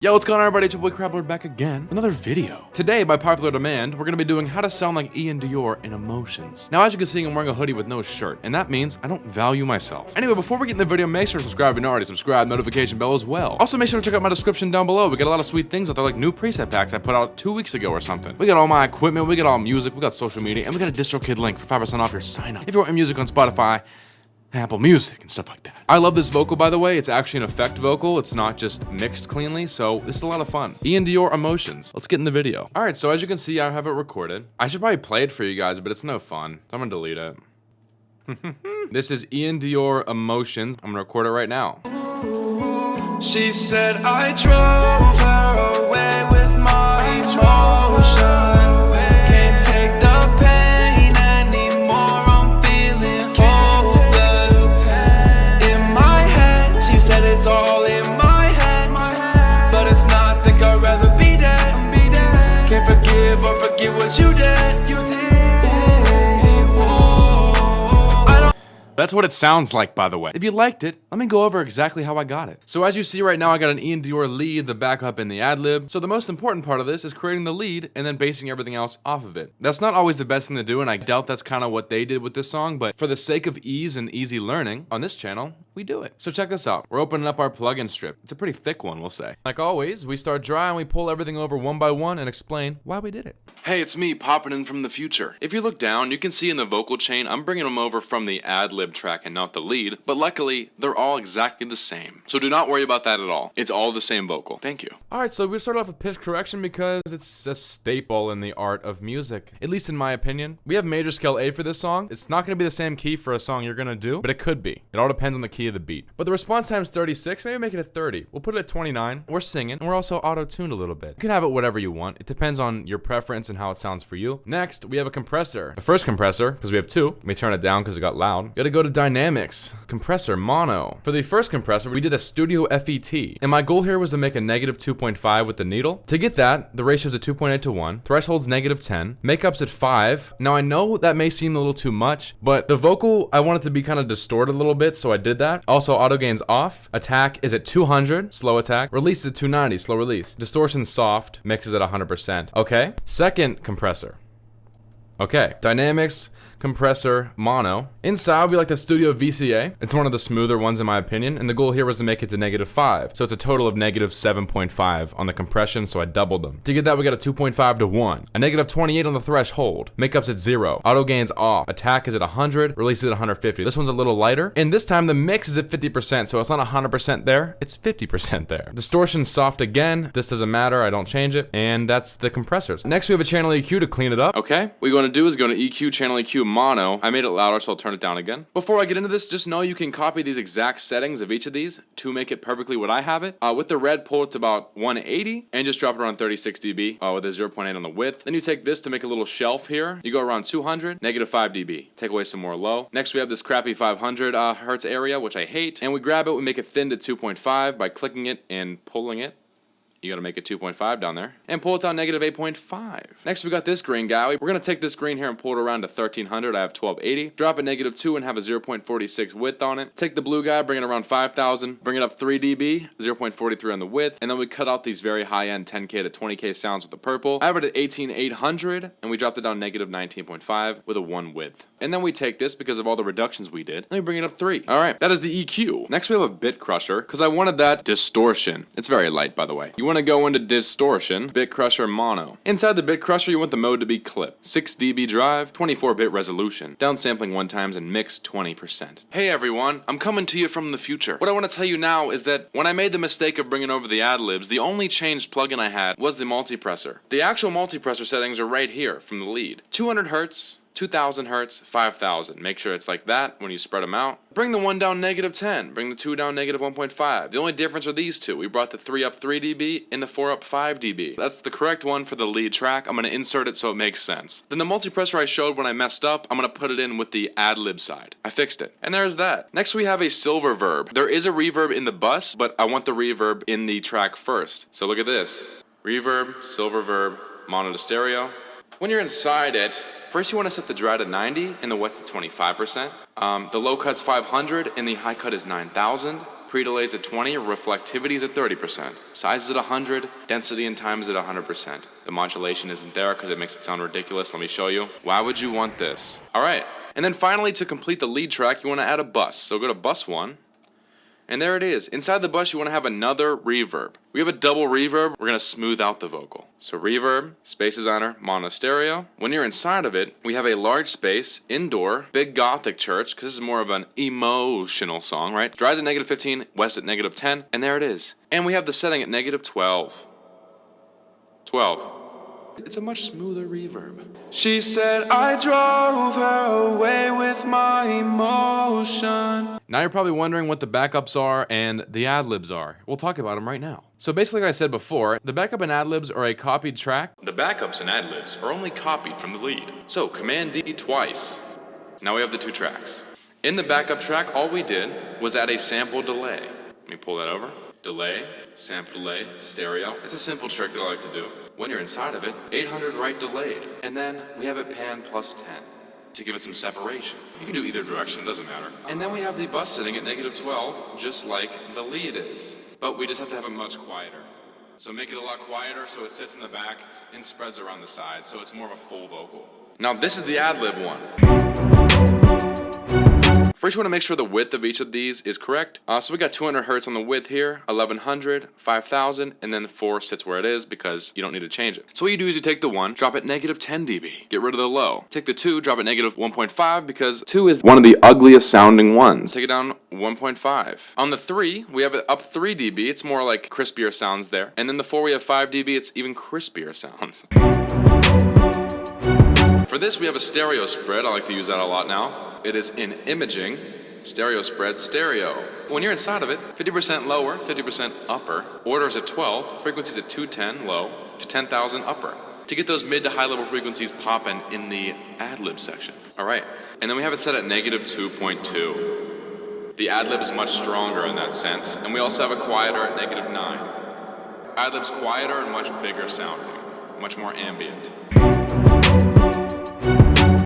Yo, what's going on everybody? It's your boy Crablord back again. Another video. Today, by popular demand, we're gonna be doing how to sound like IAN DIOR in Emotions. Now, as you can see, I'm wearing a hoodie with no shirt, and that means I don't value myself. Anyway, before we get in the video, make sure to subscribe if you're not already subscribed, notification bell as well. Also, make sure to check out my description down below. We got a lot of sweet things out there, like new preset packs I put out 2 weeks ago or something. We got all my equipment, we got all music, we got social media, and we got a DistroKid link for 5% off your sign up. If you want your music on Spotify, Apple Music and stuff like that. I love this vocal, by the way. It's actually an effect vocal. It's not just mixed cleanly, so this is a lot of fun. IAN DIOR Emotions. Let's get in the video. All right, so as you can see, I have it recorded. I should probably play it for you guys, but it's no fun. I'm gonna delete it. This is IAN DIOR Emotions. I'm gonna record it right now. She said I drove her away with my emotion. Can't take the pain anymore. I'm feeling hopeless. In my head, she said it's all in my head, but it's not. Think I'd rather be dead. Can't forgive or forget what you did. That's what it sounds like, by the way. If you liked it, let me go over exactly how I got it. So as you see right now, I got an IAN DIOR lead, the backup, and the ad-lib. So the most important part of this is creating the lead and then basing everything else off of it. That's not always the best thing to do, and I doubt that's kind of what they did with this song, but for the sake of ease and easy learning, on this channel, we do it. So check this out. We're opening up our plugin strip. It's a pretty thick one, we'll say. Like always, we start dry and we pull everything over one by one and explain why we did it. Hey, it's me popping in from the future. If you look down, you can see in the vocal chain, I'm bringing them over from the ad-lib track and not the lead, but luckily, they're all exactly the same. So do not worry about that at all. It's all the same vocal. Thank you. Alright, so we start off with pitch correction because it's a staple in the art of music, at least in my opinion. We have major scale A for this song. It's not going to be the same key for a song you're going to do, but it could be. It all depends on the key of the beat. But the response time is 36, maybe make it at 30. We'll put it at 29. We're singing, and we're also auto-tuned a little bit. You can have it whatever you want. It depends on your preference and how it sounds for you. Next, we have a compressor. The first compressor, because we have two. Let me turn it down because it got loud. You gotta go to dynamics. Compressor, mono. For the first compressor, we did a studio FET. And my goal here was to make a negative 2.5 with the needle. To get that, the ratio is a 2.8 to 1. Threshold's negative 10. Makeup's at 5. Now I know that may seem a little too much, but the vocal, I want it to be kind of distorted a little bit, so I did that. Also, auto gain's off. Attack is at 200, slow attack. Release is at 290, slow release. Distortion's soft, mix is at 100%. Okay. Second compressor. Okay. Dynamics, compressor, mono. Inside, we like the Studio VCA. It's one of the smoother ones in my opinion, and the goal here was to make it to negative 5. So it's a total of negative 7.5 on the compression, so I doubled them. To get that, we got a 2.5 to 1. A negative 28 on the threshold. Makeup's at 0. Auto gain's off. Attack is at 100. Release is at 150. This one's a little lighter. And this time, the mix is at 50%, so it's not 100% there. It's 50% there. Distortion's soft again. This doesn't matter. I don't change it. And that's the compressors. Next, we have a channel EQ to clean it up. Okay. What you're going to do is go to EQ, channel EQ, mono. I made it louder, so I'll turn it down again. Before I get into this, just know you can copy these exact settings of each of these to make it perfectly what I have it. With the red, pull it to about 180 and just drop it around 36 dB with a 0.8 on the width. Then you take this to make a little shelf here. You go around 200, negative 5 dB. Take away some more low. Next, we have this crappy 500 hertz area, which I hate. And we grab it, we make it thin to 2.5 by clicking it and pulling it. You gotta make it 2.5 down there. And pull it down negative 8.5. Next, we got this green guy. We're gonna take this green here and pull it around to 1300. I have 1280. Drop it negative 2 and have a 0.46 width on it. Take the blue guy, bring it around 5000. Bring it up 3 dB, 0.43 on the width. And then we cut out these very high-end 10K to 20K sounds with the purple. I have it at 18800, and we dropped it down negative 19.5 with a 1 width. And then we take this because of all the reductions we did. Let me bring it up 3. All right, that is the EQ. Next, we have a bit crusher because I wanted that distortion. It's very light, by the way. You want to go into distortion, bit crusher, mono. Inside the bit crusher, you want the mode to be clip. 6 dB drive, 24-bit resolution. Downsampling 1 times and mix 20%. Hey everyone, I'm coming to you from the future. What I want to tell you now is that when I made the mistake of bringing over the ad-libs, the only changed plugin I had was the multipressor. The actual multipressor settings are right here from the lead. 200 hertz, 2000 hertz, 5000. Make sure it's like that when you spread them out. Bring the 1 down negative 10. Bring the 2 down negative 1.5. The only difference are these two. We brought the 3 up 3 dB and the 4 up 5 dB. That's the correct one for the lead track. I'm going to insert it so it makes sense. Then the multipressor I showed when I messed up, I'm going to put it in with the ad-lib side. I fixed it. And there's that. Next we have a silver verb. There is a reverb in the bus, but I want the reverb in the track first. So look at this. Reverb, silver verb, mono to stereo. When you're inside it, first you want to set the dry to 90 and the wet to 25%. The low cut's 500 and the high cut is 9000. pre-delay is at 20, reflectivity is at 30%, size is at 100, density and time is at 100%. The modulation isn't there because it makes it sound ridiculous. Let me show you. Why would you want this? All right. And then finally, to complete the lead track, you want to add a bus. So go to bus 1. And there it is. Inside the bus, you want to have another reverb. We have a double reverb. We're going to smooth out the vocal. So reverb, space designer, mono stereo. When you're inside of it, we have a large space, indoor, big gothic church, because this is more of an emotional song, right? Dries at -15, West at -10, and there it is. And we have the setting at -12. 12. It's a much smoother reverb. She said I drove her away with my emotion. Now you're probably wondering what the backups are and the ad-libs are. We'll talk about them right now. So basically, like I said before, the backup and ad-libs are a copied track. The backups and ad-libs are only copied from the lead. So Command D twice. Now we have the two tracks. In the backup track, all we did was add a sample delay. Let me pull that over. Delay, sample delay, stereo. It's a simple trick that I like to do. When you're inside of it, 800 right delayed. And then we have it pan plus 10 to give it some separation. You can do either direction, it doesn't matter. And then we have the bus sitting at -12, just like the lead is. But we just have to have it much quieter. So make it a lot quieter so it sits in the back and spreads around the sides, so it's more of a full vocal. Now this is the ad-lib one. First, you want to make sure the width of each of these is correct. So we got 200 hertz on the width here, 1100, 5000, and then the 4 sits where it is because you don't need to change it. So what you do is you take the 1, drop it -10 dB, get rid of the low. Take the 2, drop it -1.5 because 2 is one of the ugliest sounding ones. Take it down 1.5. On the 3, we have it up 3 dB. It's more like crispier sounds there. And then the 4, we have 5 dB. It's even crispier sounds. For this, we have a stereo spread. I like to use that a lot now. It is in imaging, stereo spread, stereo. When you're inside of it, 50% lower, 50% upper. Orders at 12, frequencies at 210 low to 10,000 upper. To get those mid to high level frequencies popping in the ad-lib section. All right, and then we have it set at -2.2. The ad-lib is much stronger in that sense, and we also have a quieter at -9. Ad-lib's quieter and much bigger sounding, much more ambient.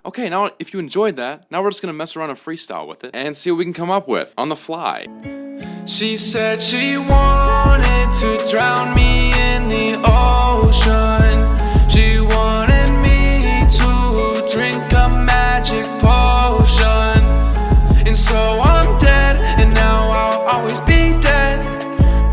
Okay, now if you enjoyed that, now we're just gonna mess around and freestyle with it and see what we can come up with on the fly. She said she wanted to drown me in the ocean. She wanted me to drink a magic potion. And so I'm dead, and now I'll always be dead.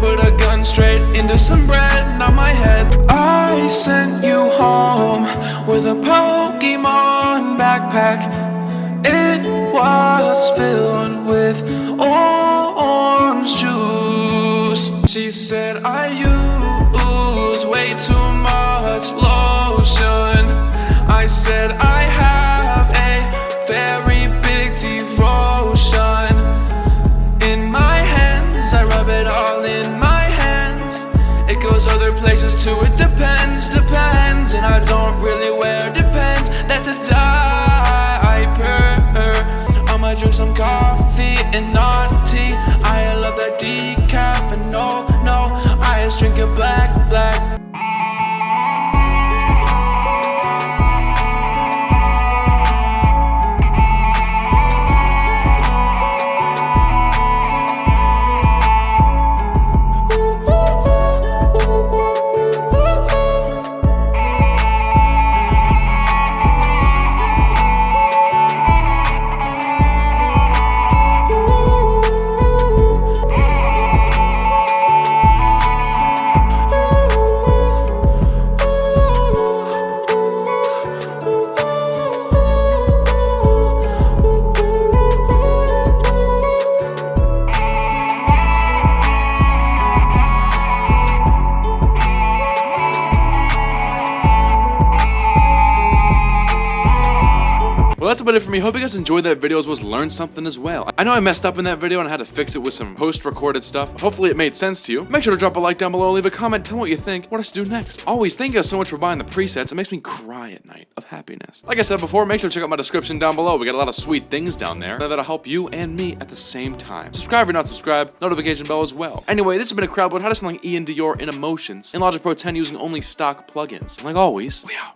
Put a gun straight into some bread on my head. I sent you home with a Pokemon backpack. It was filled with orange juice. She said I use way too much lotion. I said I have a very big devotion. In my hands, I rub it all in my hands. It goes other places too, it depends. And I don't really wear depends. That's a diaper. I'ma drink some coffee and not tea. I love that decaf and no, I just drink it black. Well, that's about it for me. Hope you guys enjoyed that video as well as learned something as well. I know I messed up in that video and I had to fix it with some post-recorded stuff. Hopefully it made sense to you. Make sure to drop a like down below, leave a comment, tell me what you think, what else to do next. Always, thank you guys so much for buying the presets. It makes me cry at night of happiness. Like I said before, make sure to check out my description down below. We got a lot of sweet things down there that'll help you and me at the same time. Subscribe if you're not subscribed, notification bell as well. Anyway, this has been a crowd about how to sound like IAN DIOR in Emotions in Logic Pro 10 using only stock plugins. And like always, we out.